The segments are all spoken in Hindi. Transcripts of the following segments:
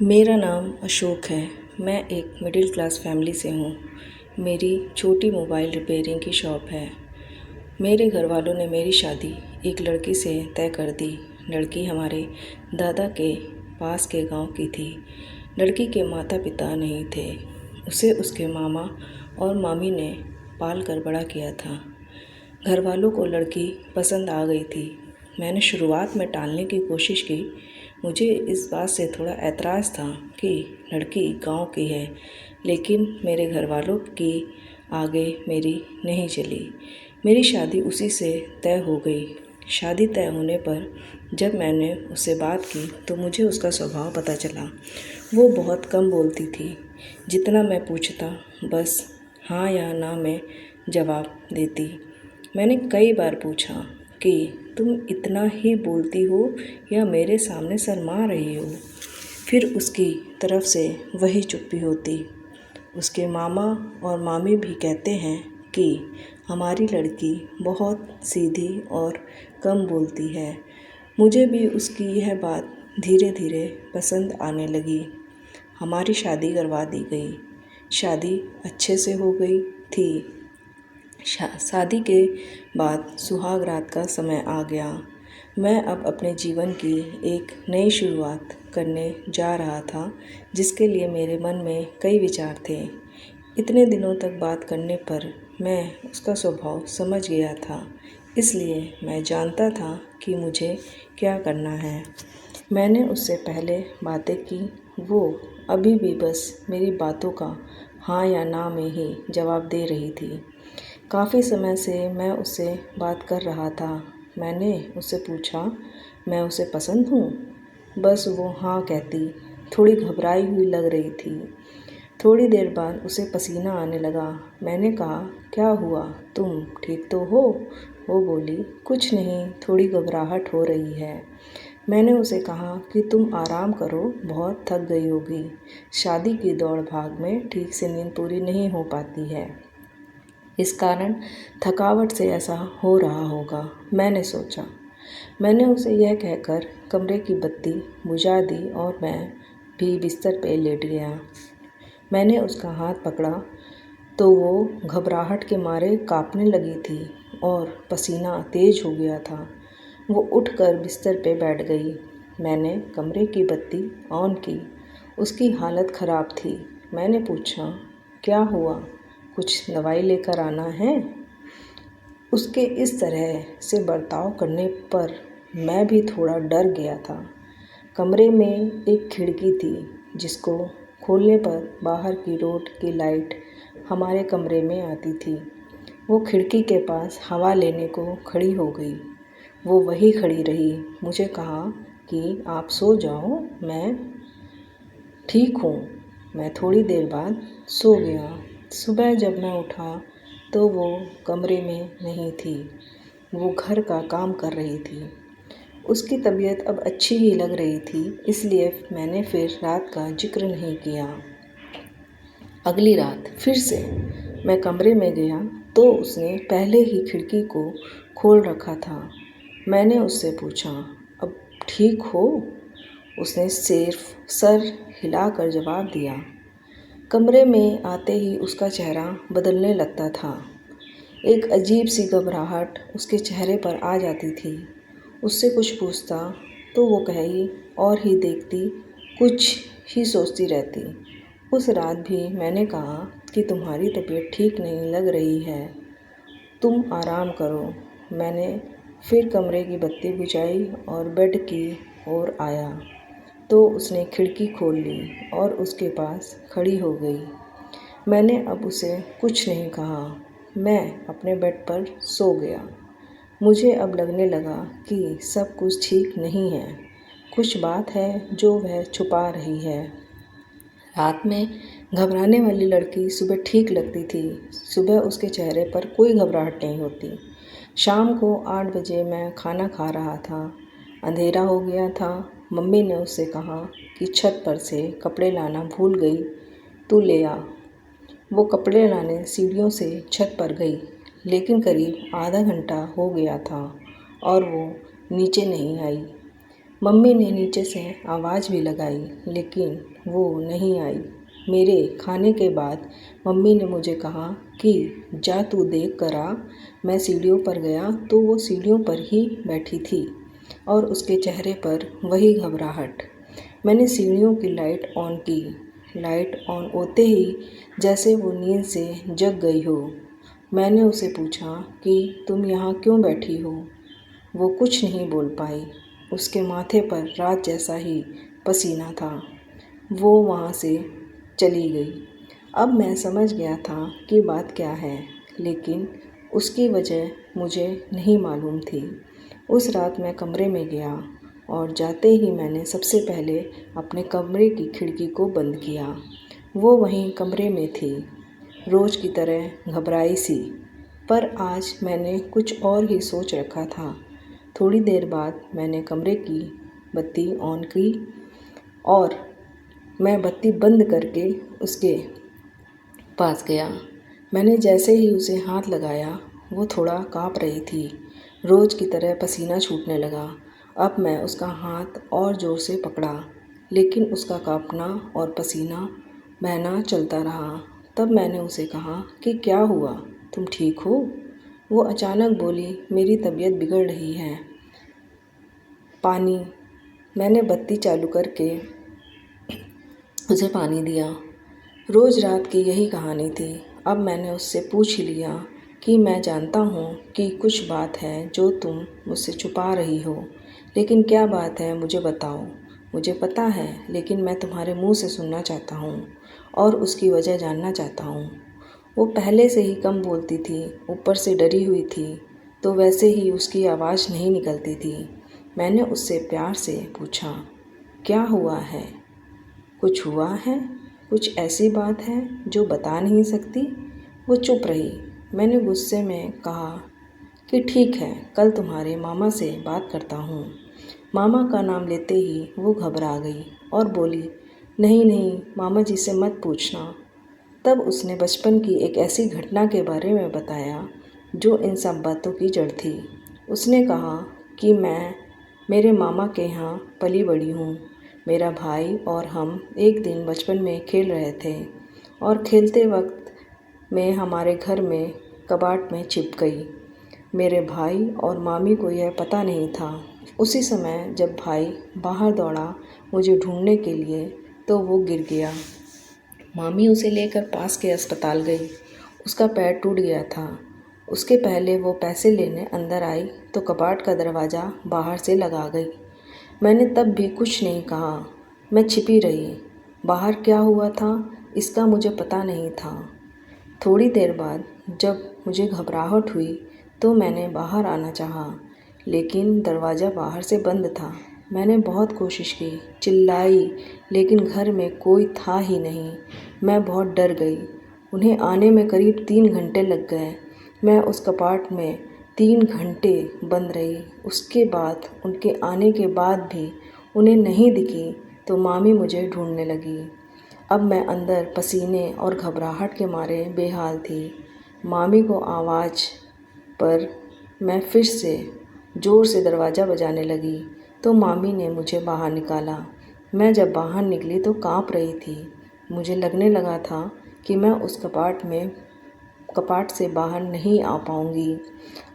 मेरा नाम अशोक है। मैं एक मिडिल क्लास फैमिली से हूँ। मेरी छोटी मोबाइल रिपेयरिंग की शॉप है। मेरे घर वालों ने मेरी शादी एक लड़की से तय कर दी। लड़की हमारे दादा के पास के गांव की थी। लड़की के माता पिता नहीं थे। उसे उसके मामा और मामी ने पाल कर बड़ा किया था। घर वालों को लड़की पसंद आ गई थी। मैंने शुरुआत में टालने की कोशिश की। मुझे इस बात से थोड़ा ऐतराज़ था कि लड़की गांव की है, लेकिन मेरे घर वालों की आगे मेरी नहीं चली। मेरी शादी उसी से तय हो गई। शादी तय होने पर जब मैंने उससे बात की तो मुझे उसका स्वभाव पता चला। वो बहुत कम बोलती थी। जितना मैं पूछता बस हाँ या ना में जवाब देती। मैंने कई बार पूछा कि तुम इतना ही बोलती हो या मेरे सामने शर्मा रही हो। फिर उसकी तरफ से वही चुप्पी होती। उसके मामा और मामी भी कहते हैं कि हमारी लड़की बहुत सीधी और कम बोलती है। मुझे भी उसकी यह बात धीरे धीरे पसंद आने लगी। हमारी शादी करवा दी गई। शादी अच्छे से हो गई थी। शादी के बाद सुहाग रात का समय आ गया। मैं अब अपने जीवन की एक नई शुरुआत करने जा रहा था, जिसके लिए मेरे मन में कई विचार थे। इतने दिनों तक बात करने पर मैं उसका स्वभाव समझ गया था, इसलिए मैं जानता था कि मुझे क्या करना है। मैंने उससे पहले बातें की। वो अभी भी बस मेरी बातों का हाँ या ना में ही जवाब दे रही थी। काफ़ी समय से मैं उससे बात कर रहा था। मैंने उससे पूछा, मैं उसे पसंद हूँ? बस वो हाँ कहती। थोड़ी घबराई हुई लग रही थी। थोड़ी देर बाद उसे पसीना आने लगा। मैंने कहा, क्या हुआ, तुम ठीक तो हो? वो बोली, कुछ नहीं, थोड़ी घबराहट हो रही है। मैंने उसे कहा कि तुम आराम करो, बहुत थक गई होगी। शादी की दौड़ भाग में ठीक से नींद पूरी नहीं हो पाती है, इस कारण थकावट से ऐसा हो रहा होगा, मैंने सोचा। मैंने उसे यह कहकर कमरे की बत्ती बुझा दी और मैं भी बिस्तर पे लेट गया। मैंने उसका हाथ पकड़ा तो वो घबराहट के मारे कांपने लगी थी और पसीना तेज हो गया था। वो उठकर बिस्तर पे बैठ गई। मैंने कमरे की बत्ती ऑन की। उसकी हालत ख़राब थी। मैंने पूछा, क्या हुआ, कुछ दवाई लेकर आना है? उसके इस तरह से बर्ताव करने पर मैं भी थोड़ा डर गया था। कमरे में एक खिड़की थी, जिसको खोलने पर बाहर की रोड की लाइट हमारे कमरे में आती थी। वो खिड़की के पास हवा लेने को खड़ी हो गई। वो वहीं खड़ी रही। मुझे कहा कि आप सो जाओ, मैं ठीक हूँ। मैं थोड़ी देर बाद सो गया। सुबह जब मैं उठा तो वो कमरे में नहीं थी। वो घर का काम कर रही थी। उसकी तबीयत अब अच्छी ही लग रही थी, इसलिए मैंने फिर रात का जिक्र नहीं किया। अगली रात फिर से मैं कमरे में गया तो उसने पहले ही खिड़की को खोल रखा था। मैंने उससे पूछा, अब ठीक हो? उसने सिर्फ सर हिलाकर जवाब दिया। कमरे में आते ही उसका चेहरा बदलने लगता था। एक अजीब सी घबराहट उसके चेहरे पर आ जाती थी। उससे कुछ पूछता तो वो कहीं और ही देखती, कुछ ही सोचती रहती। उस रात भी मैंने कहा कि तुम्हारी तबीयत ठीक नहीं लग रही है, तुम आराम करो। मैंने फिर कमरे की बत्ती बुझाई और बेड की ओर आया तो उसने खिड़की खोल ली और उसके पास खड़ी हो गई। मैंने अब उसे कुछ नहीं कहा। मैं अपने बेड पर सो गया। मुझे अब लगने लगा कि सब कुछ ठीक नहीं है। कुछ बात है जो वह छुपा रही है। रात में घबराने वाली लड़की सुबह ठीक लगती थी। सुबह उसके चेहरे पर कोई घबराहट नहीं होती। शाम को 8 बजे मैं खाना खा रहा था। अंधेरा हो गया था। मम्मी ने उससे कहा कि छत पर से कपड़े लाना भूल गई, तू ले आ। वो कपड़े लाने सीढ़ियों से छत पर गई, लेकिन करीब आधा घंटा हो गया था और वो नीचे नहीं आई। मम्मी ने नीचे से आवाज़ भी लगाई लेकिन वो नहीं आई। मेरे खाने के बाद मम्मी ने मुझे कहा कि जा तू देख कर आ। मैं सीढ़ियों पर गया तो वो सीढ़ियों पर ही बैठी थी और उसके चेहरे पर वही घबराहट। मैंने सीढ़ियों की लाइट ऑन की। लाइट ऑन होते ही जैसे वो नींद से जग गई हो। मैंने उसे पूछा कि तुम यहाँ क्यों बैठी हो? वो कुछ नहीं बोल पाई। उसके माथे पर रात जैसा ही पसीना था। वो वहाँ से चली गई। अब मैं समझ गया था कि बात क्या है, लेकिन उसकी वजह मुझे नहीं मालूम थी। उस रात मैं कमरे में गया और जाते ही मैंने सबसे पहले अपने कमरे की खिड़की को बंद किया। वो वहीं कमरे में थी, रोज़ की तरह घबराई सी। पर आज मैंने कुछ और ही सोच रखा था। थोड़ी देर बाद मैंने कमरे की बत्ती ऑन की और मैं बत्ती बंद करके उसके पास गया। मैंने जैसे ही उसे हाथ लगाया, वो थोड़ा काँप रही थी। रोज़ की तरह पसीना छूटने लगा। अब मैं उसका हाथ और ज़ोर से पकड़ा, लेकिन उसका काँपना और पसीना बहना चलता रहा। तब मैंने उसे कहा कि क्या हुआ, तुम ठीक हो? वो अचानक बोली, मेरी तबीयत बिगड़ रही है। पानी। मैंने बत्ती चालू करके उसे पानी दिया। रोज़ रात की यही कहानी थी। अब मैंने उससे पूछ ही लिया कि मैं जानता हूँ कि कुछ बात है जो तुम मुझसे छुपा रही हो, लेकिन क्या बात है मुझे बताओ। मुझे पता है, लेकिन मैं तुम्हारे मुंह से सुनना चाहता हूँ और उसकी वजह जानना चाहता हूँ। वो पहले से ही कम बोलती थी, ऊपर से डरी हुई थी, तो वैसे ही उसकी आवाज़ नहीं निकलती थी। मैंने उससे प्यार से पूछा, क्या हुआ है? कुछ हुआ है? कुछ ऐसी बात है जो बता नहीं सकती? वो चुप रही। मैंने गुस्से में कहा कि ठीक है, कल तुम्हारे मामा से बात करता हूँ। मामा का नाम लेते ही वो घबरा गई और बोली, नहीं नहीं, मामा जी से मत पूछना। तब उसने बचपन की एक ऐसी घटना के बारे में बताया जो इन सब बातों की जड़ थी। उसने कहा कि मैं मेरे मामा के यहाँ पली बड़ी हूँ। मेरा भाई और हम एक दिन बचपन में खेल रहे थे और खेलते वक्त में हमारे घर में कबाट में छिप गई। मेरे भाई और मामी को यह पता नहीं था। उसी समय जब भाई बाहर दौड़ा मुझे ढूंढने के लिए, तो वो गिर गया। मामी उसे लेकर पास के अस्पताल गई। उसका पैर टूट गया था। उसके पहले वो पैसे लेने अंदर आई तो कबाट का दरवाज़ा बाहर से लगा गई। मैंने तब भी कुछ नहीं कहा। मैं छिपी रही। बाहर क्या हुआ था इसका मुझे पता नहीं था। थोड़ी देर बाद जब मुझे घबराहट हुई तो मैंने बाहर आना चाहा, लेकिन दरवाज़ा बाहर से बंद था। मैंने बहुत कोशिश की, चिल्लाई, लेकिन घर में कोई था ही नहीं। मैं बहुत डर गई। उन्हें आने में करीब 3 घंटे लग गए। मैं उस कपाट में 3 घंटे बंद रही। उसके बाद उनके आने के बाद भी उन्हें नहीं दिखी तो मामी मुझे ढूंढने लगी। अब मैं अंदर पसीने और घबराहट के मारे बेहाल थी। मामी को आवाज़ पर मैं फिर से ज़ोर से दरवाज़ा बजाने लगी तो मामी ने मुझे बाहर निकाला। मैं जब बाहर निकली तो काँप रही थी। मुझे लगने लगा था कि मैं उस कपाट से बाहर नहीं आ पाऊँगी।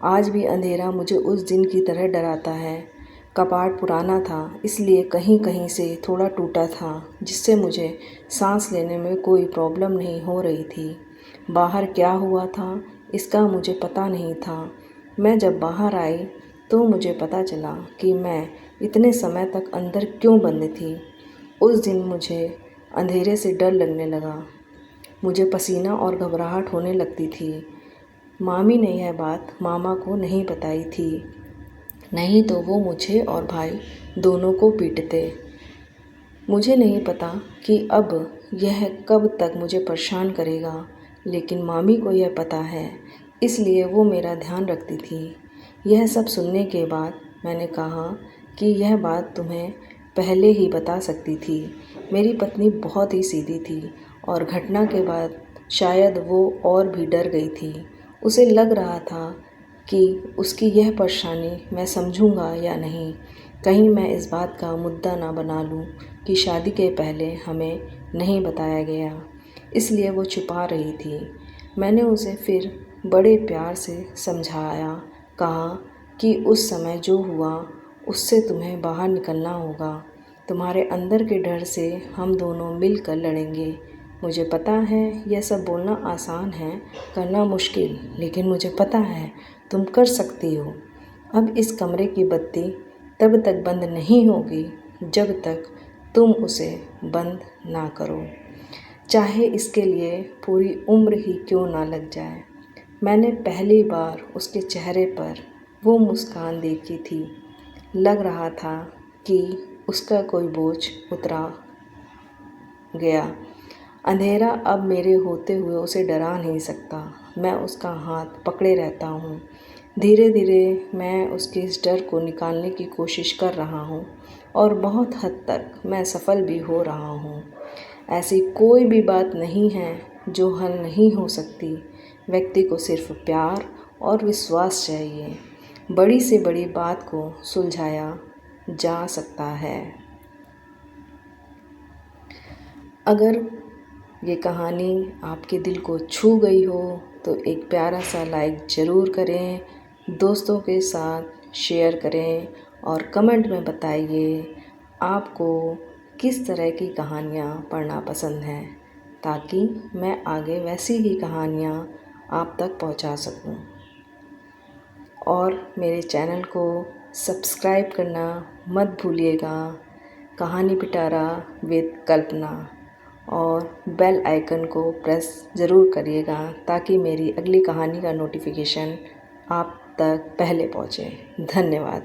आज भी अंधेरा मुझे उस दिन की तरह डराता है। कपाट पुराना था, इसलिए कहीं कहीं से थोड़ा टूटा था, जिससे मुझे सांस लेने में कोई प्रॉब्लम नहीं हो रही थी। बाहर क्या हुआ था इसका मुझे पता नहीं था। मैं जब बाहर आई तो मुझे पता चला कि मैं इतने समय तक अंदर क्यों बंद थी। उस दिन मुझे अंधेरे से डर लगने लगा। मुझे पसीना और घबराहट होने लगती थी। मामी ने यह बात मामा को नहीं बताई थी, नहीं तो वो मुझे और भाई दोनों को पीटते। मुझे नहीं पता कि अब यह कब तक मुझे परेशान करेगा, लेकिन मामी को यह पता है, इसलिए वो मेरा ध्यान रखती थी। यह सब सुनने के बाद मैंने कहा कि यह बात तुम्हें पहले ही बता सकती थी। मेरी पत्नी बहुत ही सीधी थी और घटना के बाद शायद वो और भी डर गई थी। उसे लग रहा था कि उसकी यह परेशानी मैं समझूंगा या नहीं। कहीं मैं इस बात का मुद्दा ना बना लूं कि शादी के पहले हमें नहीं बताया गया, इसलिए वो छुपा रही थी। मैंने उसे फिर बड़े प्यार से समझाया, कहा कि उस समय जो हुआ उससे तुम्हें बाहर निकलना होगा। तुम्हारे अंदर के डर से हम दोनों मिलकर लड़ेंगे। मुझे पता है यह सब बोलना आसान है, करना मुश्किल, लेकिन मुझे पता है तुम कर सकती हो। अब इस कमरे की बत्ती तब तक बंद नहीं होगी जब तक तुम उसे बंद ना करो, चाहे इसके लिए पूरी उम्र ही क्यों ना लग जाए। मैंने पहली बार उसके चेहरे पर वो मुस्कान देखी थी। लग रहा था कि उसका कोई बोझ उतरा गया। अंधेरा अब मेरे होते हुए उसे डरा नहीं सकता। मैं उसका हाथ पकड़े रहता हूँ। धीरे धीरे मैं उसके इस डर को निकालने की कोशिश कर रहा हूँ और बहुत हद तक मैं सफल भी हो रहा हूँ। ऐसी कोई भी बात नहीं है जो हल नहीं हो सकती। व्यक्ति को सिर्फ प्यार और विश्वास चाहिए। बड़ी से बड़ी बात को सुलझाया जा सकता है। अगर ये कहानी आपके दिल को छू गई हो तो एक प्यारा सा लाइक ज़रूर करें, दोस्तों के साथ शेयर करें और कमेंट में बताइए आपको किस तरह की कहानियाँ पढ़ना पसंद हैं, ताकि मैं आगे वैसी ही कहानियाँ आप तक पहुंचा सकूं। और मेरे चैनल को सब्सक्राइब करना मत भूलिएगा, कहानी पिटारा विद कल्पना, और बेल आइकन को प्रेस ज़रूर करिएगा ताकि मेरी अगली कहानी का नोटिफिकेशन आप तक पहले पहुँचे। धन्यवाद।